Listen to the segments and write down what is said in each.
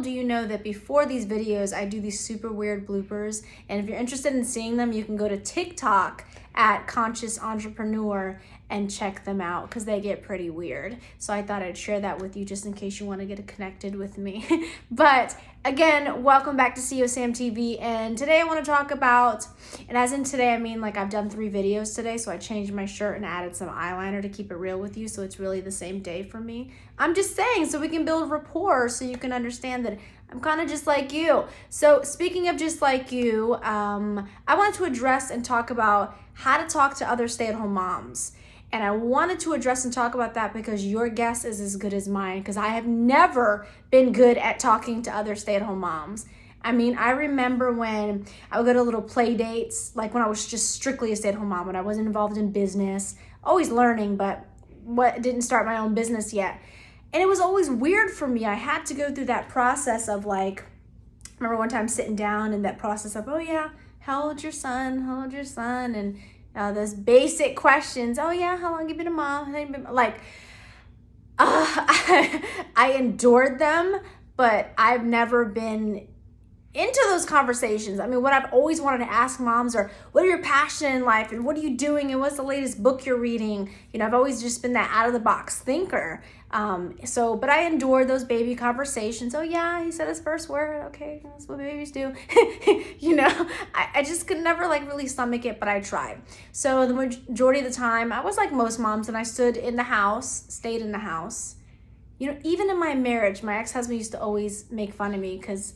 Do you know that before these videos, I do these super weird bloopers? And if you're interested in seeing them, you can go to TikTok at Conscious Entrepreneur and check them out because they get pretty weird. So I thought I'd share that with you just in case you want to get connected with me. But again, welcome back to CEO SAHM TV. And today I want to talk about, and as in today, I mean like I've done 3 videos today. So I changed my shirt and added some eyeliner to keep it real with you. So it's really the same day for me. I'm just saying so we can build rapport so you can understand that I'm kind of just like you. So speaking of just like you, I wanted to address and talk about how to talk to other stay-at-home moms. And I wanted to address and talk about that because your guess is as good as mine, because I have never been good at talking to other stay-at-home moms. I mean, I remember when I would go to little play dates, like when I was just strictly a stay-at-home mom, when I wasn't involved in business, always learning, but didn't start my own business yet. And it was always weird for me. I had to go through that process of like, I remember one time sitting down and that process of, oh yeah, how old's your son? How old's your son? And those basic questions. Oh yeah, how long have you been a mom? Like, I endured them, but I've never been into those conversations. I mean, what I've always wanted to ask moms are, what are your passions in life? And what are you doing? And what's the latest book you're reading? You know, I've always just been that out of the box thinker. But I endured those baby conversations. Oh yeah, he said his first word. Okay, that's what babies do. You know, I just could never like really stomach it, but I tried. So the majority of the time I was like most moms and I stayed in the house. You know, even in my marriage, my ex-husband used to always make fun of me because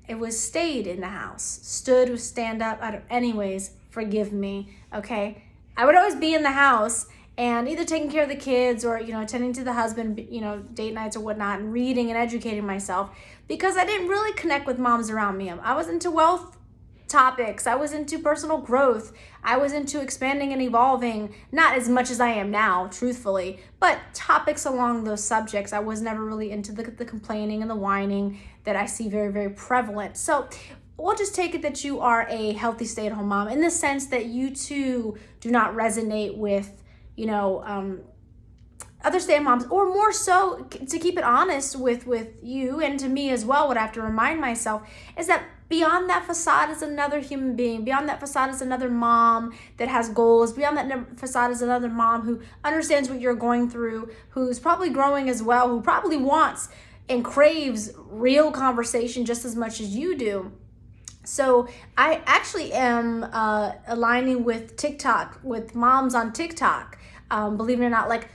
it was stayed in the house. Stood was stand up. Anyways, forgive me, okay? I would always be in the house and either taking care of the kids or, you know, attending to the husband, you know, date nights or whatnot, and reading and educating myself because I didn't really connect with moms around me. I was into wealth topics. I was into personal growth. I was into expanding and evolving, not as much as I am now, truthfully, but topics along those subjects. I was never really into the complaining and the whining that I see very, very prevalent. So we'll just take it that you are a healthy stay-at-home mom in the sense that you too do not resonate with, you know, other stay-at-home moms, or more so, to keep it honest with you and to me as well, what I have to remind myself is that beyond that facade is another human being. Beyond that facade is another mom that has goals. Beyond that facade is another mom who understands what you're going through, who's probably growing as well, who probably wants and craves real conversation just as much as you do. So I actually am aligning with TikTok, with moms on TikTok, believe it or not, like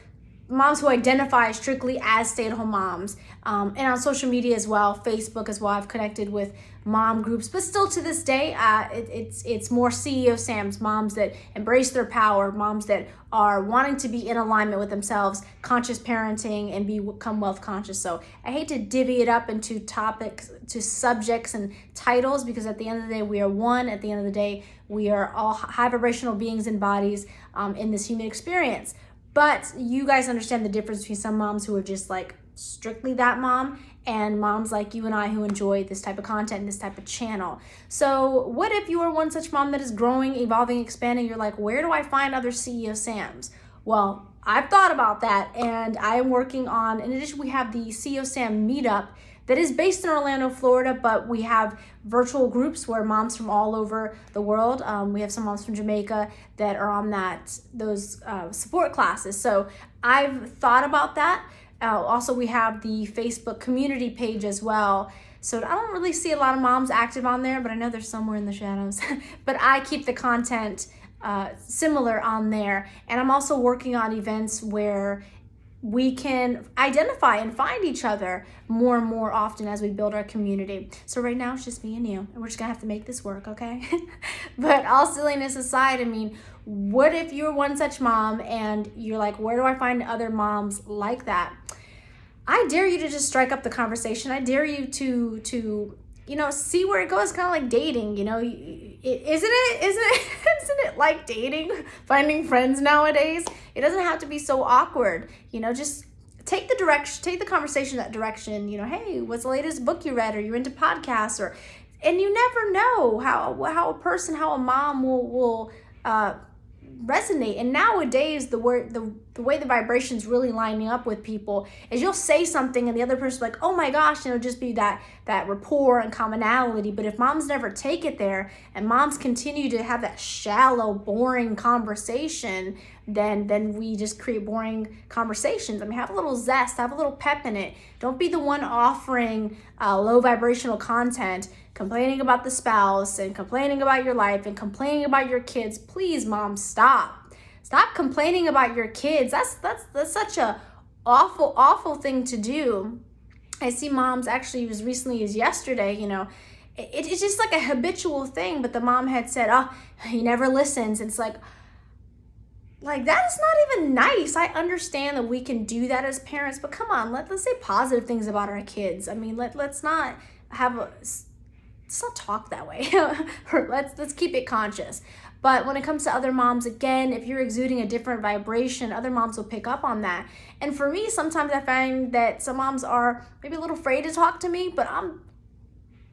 moms who identify strictly as stay-at-home moms, and on social media as well, Facebook as well. I've connected with mom groups, but still to this day, it's more CEO SAHMs, moms that embrace their power, moms that are wanting to be in alignment with themselves, conscious parenting, and become wealth conscious. So I hate to divvy it up into topics, to subjects and titles, because at the end of the day, we are one. At the end of the day, we are all high vibrational beings and bodies in this human experience. But you guys understand the difference between some moms who are just like strictly that mom and moms like you and I who enjoy this type of content and this type of channel. So what if you are one such mom that is growing, evolving, expanding? You're like, where do I find other CEO SAHMs? Well, I've thought about that, and I am working on, in addition, we have the CEO SAHM meetup that is based in Orlando, Florida, but we have virtual groups where moms from all over the world, we have some moms from Jamaica that are on those support classes. So I've thought about that. Also, we have the Facebook community page as well. So I don't really see a lot of moms active on there, but I know they're somewhere in the shadows. But I keep the content similar on there. And I'm also working on events where we can identify and find each other more and more often as we build our community. So right now it's just me and you, and we're just gonna have to make this work, okay? But all silliness aside, I mean, what if you're one such mom and you're like, where do I find other moms like that? I dare you to just strike up the conversation. I dare you to you know, see where it goes, kind of like dating, you know. Isn't it like dating, finding friends nowadays? It doesn't have to be so awkward, you know. Just take the conversation that direction. You know, hey, what's the latest book you read? Or you're into podcasts, and you never know how a mom will resonate. And nowadays, the way the vibration's really lining up with people is you'll say something and the other person's like, oh my gosh, and it'll just be that rapport and commonality. But if moms never take it there and moms continue to have that shallow, boring conversation, then we just create boring conversations. I mean, have a little zest, have a little pep in it. Don't be the one offering low vibrational content, complaining about the spouse and complaining about your life and complaining about your kids. Please, mom, stop complaining about your kids. That's such a awful thing to do. I see moms, actually, as recently as yesterday, it's just like a habitual thing, but the mom had said, oh, he never listens. It's like that is not even nice. I understand that we can do that as parents, but come on, let's say positive things about our kids. I mean, let's not talk that way. let's keep it conscious. But when it comes to other moms, again, if you're exuding a different vibration, other moms will pick up on that. And for me, sometimes I find that some moms are maybe a little afraid to talk to me, but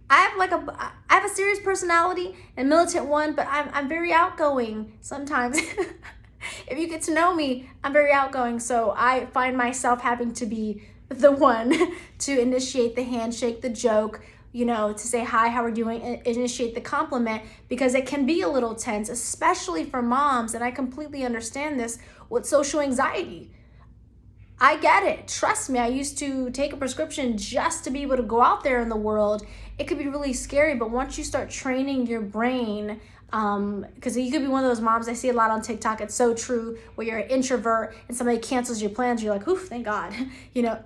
I have a serious personality and militant one, but I'm very outgoing sometimes. If you get to know me, I'm very outgoing. So I find myself having to be the one to initiate the handshake, the joke, to say hi, how are you doing, initiate the compliment, because it can be a little tense, especially for moms. And I completely understand this with social anxiety. I get it. Trust me, I used to take a prescription just to be able to go out there in the world. It could be really scary, but once you start training your brain, because you could be one of those moms, I see a lot on TikTok, it's so true, where you're an introvert and somebody cancels your plans, you're like, oof, thank God.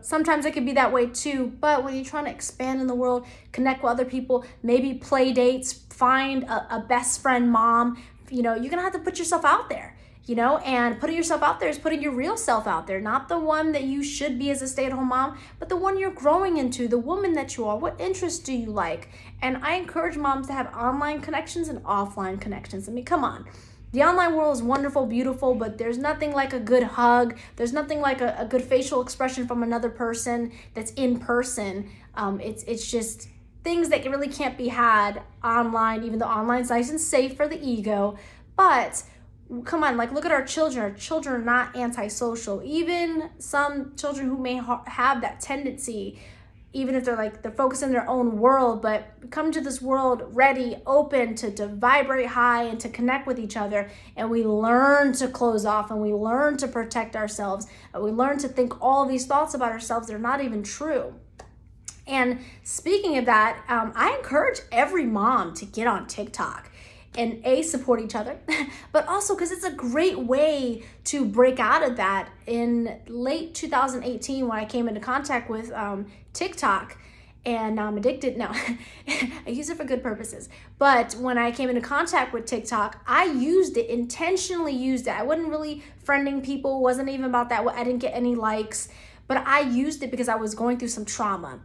Sometimes it could be that way too, but when you're trying to expand in the world, connect with other people, maybe play dates, find a best friend mom, you're gonna have to put yourself out there. And putting yourself out there is putting your real self out there, not the one that you should be as a stay-at-home mom, but the one you're growing into, the woman that you are. What interests do you like? And I encourage moms to have online connections and offline connections. I mean, come on. The online world is wonderful, beautiful, but there's nothing like a good hug. There's nothing like a good facial expression from another person that's in person. It's just things that really can't be had online, even though online's nice and safe for the ego. But come on, look at our children. Our children are not antisocial. Even some children who may have that tendency, even if they're focused in their own world, but come to this world ready, open to vibrate high and to connect with each other. And we learn to close off and we learn to protect ourselves. And we learn to think all these thoughts about ourselves that are not even true. And speaking of that, I encourage every mom to get on TikTok and support each other, but also because it's a great way to break out of that. In late 2018, when I came into contact with TikTok, and now I'm addicted. No, I use it for good purposes. But when I came into contact with TikTok, I intentionally used it. I wasn't really friending people, wasn't even about that. I didn't get any likes, but I used it because I was going through some trauma.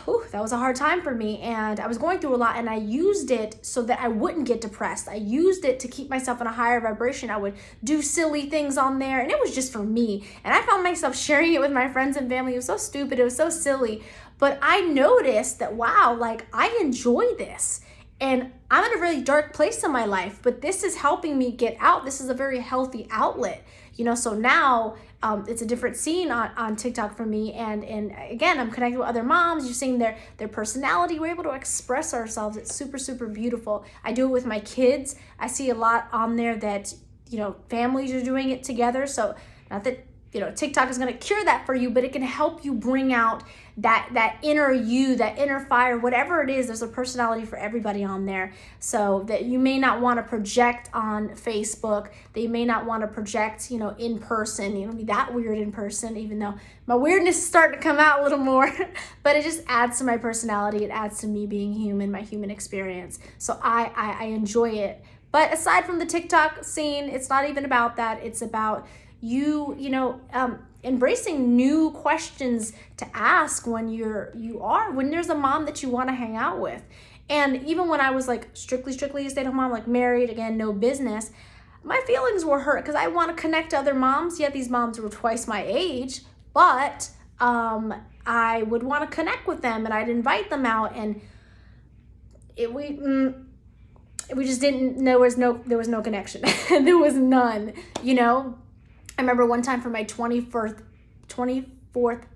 Ooh, that was a hard time for me, and I was going through a lot, and I used it so that I wouldn't get depressed. I used it to keep myself in a higher vibration. I would do silly things on there, and it was just for me. And I found myself sharing it with my friends and family. It was so stupid. It was so silly. But I noticed that, wow, I enjoy this. And I'm in a really dark place in my life, but this is helping me get out. This is a very healthy outlet. So now it's a different scene on TikTok for me. And again, I'm connected with other moms. You're seeing their personality. We're able to express ourselves. It's super, super beautiful. I do it with my kids. I see a lot on there that, families are doing it together. So not that, TikTok is going to cure that for you, but it can help you bring out that inner you, that inner fire, whatever it is. There's a personality for everybody on there. So that you may not want to project on Facebook, that you may not want to project, in person, be that weird in person, even though my weirdness is starting to come out a little more, but it just adds to my personality. It adds to me being human, my human experience. So I enjoy it. But aside from the TikTok scene, it's not even about that. It's about embracing new questions to ask when when there's a mom that you want to hang out with. And even when I was strictly a stay-at-home mom, married, again, no business, my feelings were hurt because I want to connect to other moms. Yet these moms were twice my age, but I would want to connect with them and I'd invite them out, and we just didn't, there was no connection. There was none, you know. I remember one time for my 24th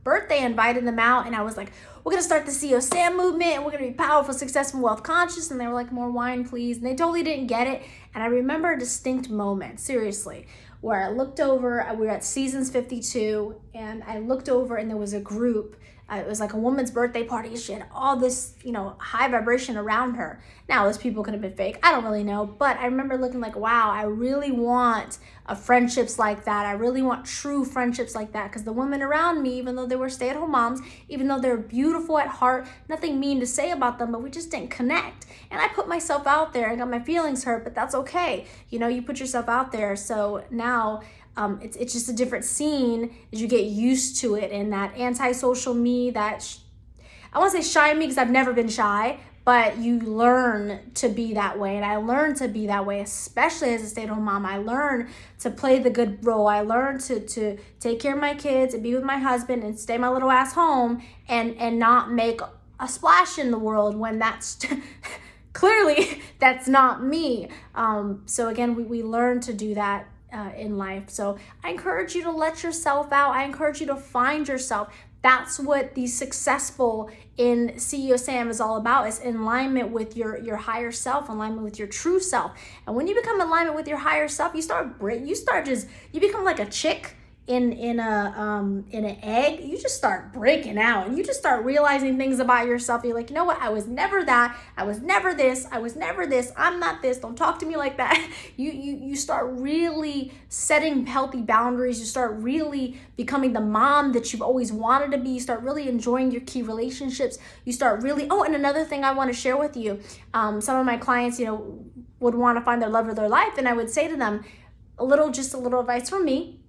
birthday, I invited them out, and I was like, we're gonna start the CEO SAHM movement, and we're gonna be powerful, successful, wealth conscious. And they were like, more wine, please. And they totally didn't get it. And I remember a distinct moment, seriously, where I looked over, we were at Seasons 52, and I looked over, and there was a group. It was like a woman's birthday party. She had all this, you know, high vibration around her. Now, those people could have been fake. I don't really know. But I remember looking like, wow, I really want friendships like that. I really want true friendships like that. Because the women around me, even though they were stay-at-home moms, even though they're beautiful at heart, nothing mean to say about them, but we just didn't connect. And I put myself out there. I got my feelings hurt, but that's okay. You know, you put yourself out there. So now, it's just a different scene as you get used to it, and that antisocial me, that I want to say shy me because I've never been shy, but you learn to be that way. And I learned to be that way, especially as a stay-at-home mom. I learned to play the good role. I learned to take care of my kids and be with my husband and stay my little ass home and not make a splash in the world when that's clearly that's not me. So again, we learn to do that in life. So I encourage you to let yourself out. I encourage you to find yourself. That's what the successful in CEO SAHM is all about, is in alignment with your higher self, alignment with your true self. And when you become in alignment with your higher self, you become like a chick in an egg. You just start breaking out, and you just start realizing things about yourself. You're like, you know what? I was never that. I was never this. I was never this. I'm not this. Don't talk to me like that. You start really setting healthy boundaries. You start really becoming the mom that you've always wanted to be. You start really enjoying your key relationships. You start really, and another thing I want to share with you, some of my clients, you know, would want to find their love of their life, and I would say to them, just a little advice from me.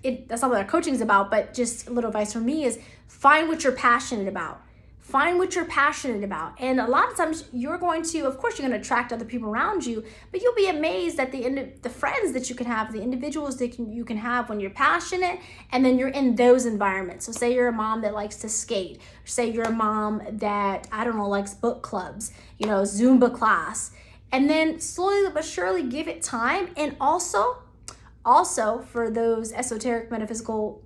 That's not what our coaching is about, but just a little advice from me is find what you're passionate about. Find what you're passionate about. And a lot of times you're going to attract other people around you, but you'll be amazed at the friends that you can have, the individuals that you can have when you're passionate, and then you're in those environments. So say you're a mom that likes to skate, or say you're a mom that, likes book clubs, Zumba class, and then slowly but surely give it time. And also, for those esoteric metaphysical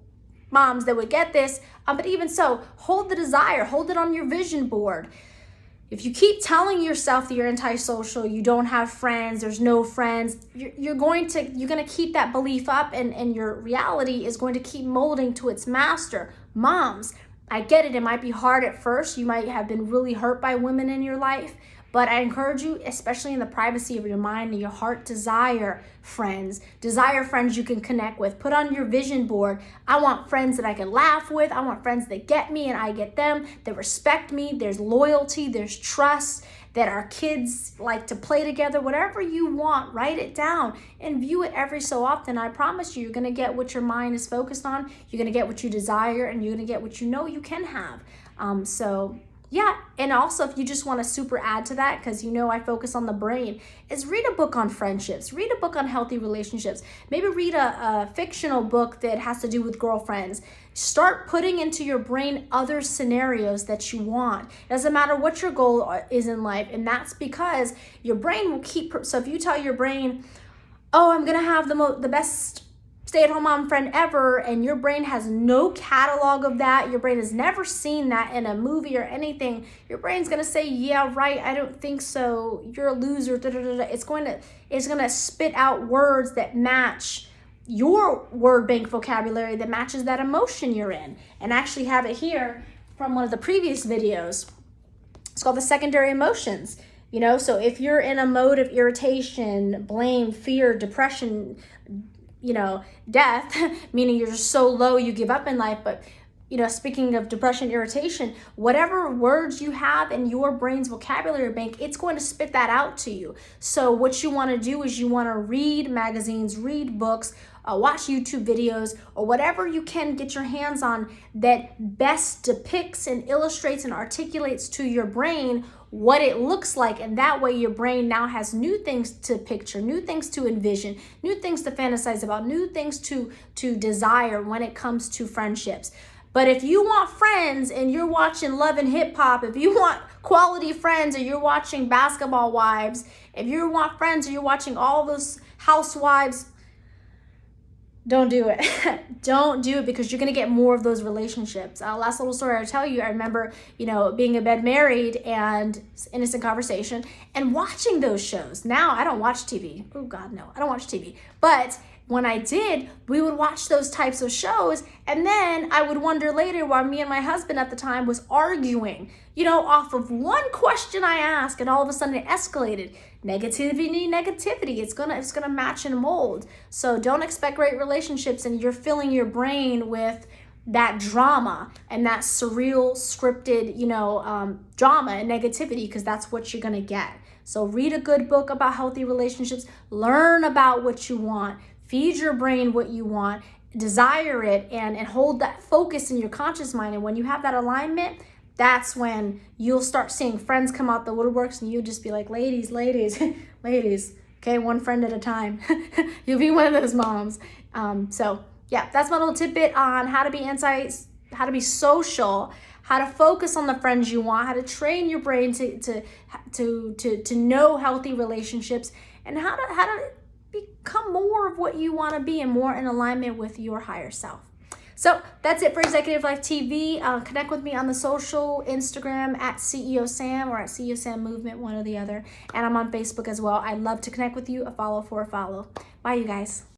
moms that would get this, but even so, hold the desire, hold it on your vision board. If you keep telling yourself that you're antisocial, you don't have friends, there's no friends, you're going to keep that belief up, and your reality is going to keep molding to its master. Moms, I get it might be hard at first. You might have been really hurt by women in your life, but I encourage you, especially in the privacy of your mind and your heart, desire friends you can connect with. Put on your vision board, I want friends that I can laugh with. I want friends that get me and I get them, that respect me. There's loyalty, there's trust, that our kids like to play together. Whatever you want, write it down and view it every so often. I promise you're going to get what your mind is focused on. You're going to get what you desire, and you're going to get what you know you can have. Yeah, and also if you just want to super add to that, because I focus on the brain, is read a book on friendships, read a book on healthy relationships, maybe read a fictional book that has to do with girlfriends. Start putting into your brain other scenarios that you want. It doesn't matter what your goal is in life, and that's because your brain will so if you tell your brain, I'm going to have the best stay-at-home mom friend ever, and your brain has no catalog of that, your brain has never seen that in a movie or anything, your brain's gonna say, yeah, right, I don't think so, you're a loser, da, da, da, da. It's gonna spit out words that match your word bank vocabulary, that matches that emotion you're in. And I actually have it here from one of the previous videos. It's called the secondary emotions. So if you're in a mode of irritation, blame, fear, depression, death, meaning you're just so low you give up in life. But speaking of depression, irritation, whatever words you have in your brain's vocabulary bank, it's going to spit that out to you. So what you want to do is you want to read magazines, read books, watch YouTube videos, or whatever you can get your hands on that best depicts and illustrates and articulates to your brain what it looks like. And that way your brain now has new things to picture, new things to envision, new things to fantasize about, new things to desire when it comes to friendships. But if you want friends and you're watching Love and Hip Hop, if you want quality friends or you're watching Basketball Wives, if you want friends or you're watching all those housewives, don't do it. Don't do it, because you're going to get more of those relationships. Last little story I'll tell you, I remember, being in bed married and Innocent Conversation and watching those shows. Now I don't watch TV. Oh God, no, I don't watch TV. But when I did, we would watch those types of shows, and then I would wonder later why me and my husband at the time was arguing, off of one question I asked, and all of a sudden it escalated. Negativity. It's gonna match and mold. So don't expect great relationships and you're filling your brain with that drama and that surreal scripted, drama and negativity, because that's what you're gonna get. So read a good book about healthy relationships, learn about what you want, feed your brain what you want, desire it, and hold that focus in your conscious mind. And when you have that alignment, that's when you'll start seeing friends come out the woodworks, and you'll just be like, ladies, okay, one friend at a time. You'll be one of those moms. So yeah, that's my little tidbit on how to be social, how to focus on the friends you want, how to train your brain to know healthy relationships, and how to become more of what you want to be and more in alignment with your higher self. So that's it for Executive Life TV. Connect with me on the social, Instagram at CEO SAHM or at CEO SAHM Movement, one or the other. And I'm on Facebook as well. I'd love to connect with you. A follow for a follow. Bye, you guys.